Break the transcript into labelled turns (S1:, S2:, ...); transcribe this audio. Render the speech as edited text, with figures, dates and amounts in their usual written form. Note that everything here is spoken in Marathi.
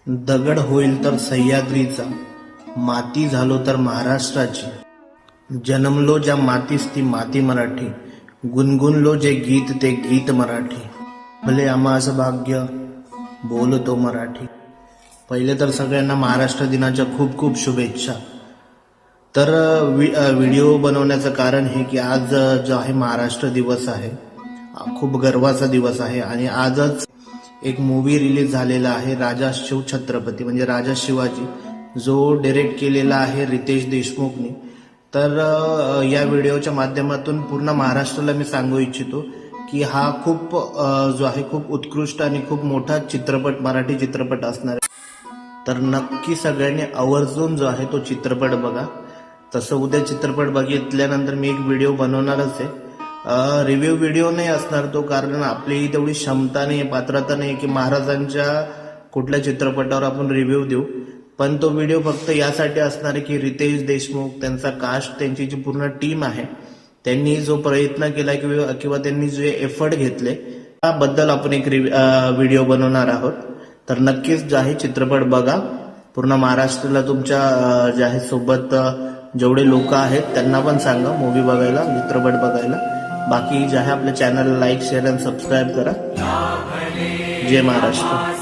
S1: दगड होईल तर सह्याद्रीचा, माती झालो तर महाराष्ट्राची. जन्मलो ज्या मातीस ती माती मराठी, गुणगुणलो जे गीत ते गीत मराठी. भले आम्हाचं भाग्य बोलतो मराठी. पहिले तर सगळ्यांना महाराष्ट्र दिनाच्या खूप खूप शुभेच्छा. तर व्हिडिओ बनवण्याचं कारण हे की आज जो आहे महाराष्ट्र दिवस आहे, खूप गर्वाचा दिवस आहे. आणि आजच एक मूवी रिलीज झालेला आहे, राजा शिव छत्रपती म्हणजे राजा शिवाजी, जो डायरेक्ट केलेला आहे रितेश देशमुखने. तर या व्हिडिओच्या माध्यमातून पूर्ण महाराष्ट्राला मी सांगू इच्छितो की हा खूप जो आहे खूप उत्कृष्ट आणि खूप मोठा चित्रपट, मराठी चित्रपट असणार आहे. तर नक्की सगळ्यांनी आवर्जून जो आहे तो चित्रपट बघा. तसं उद्या चित्रपट बघितल्यानंतर मी एक व्हिडिओ बनवणारच आहे. रिव्ह्यू व्हिडिओ नाही असणार तो, कारण आपली तेवढी क्षमता नाही, पात्रता नाही की महाराजांच्या कुठल्या चित्रपटावर आपण रिव्ह्यू देऊ. पण तो व्हिडिओ फक्त यासाठी असणार आहे की रितेश देशमुख, त्यांचा कास्ट, त्यांची जी पूर्ण टीम आहे, त्यांनी जो प्रयत्न केला किंवा त्यांनी जे एफर्ट घेतले त्याबद्दल आपण एक व्हिडिओ बनवणार आहोत. तर नक्कीच जे आहे चित्रपट बघा. पूर्ण महाराष्ट्राला तुमच्या जे आहे सोबत जेवढे लोक आहेत त्यांना पण सांगा मूवी बघायला, चित्रपट बघायला. बाकी जे आहे आपल्या चॅनलला लाईक, शेअर आणि सबस्क्राईब करा. जय महाराष्ट्र.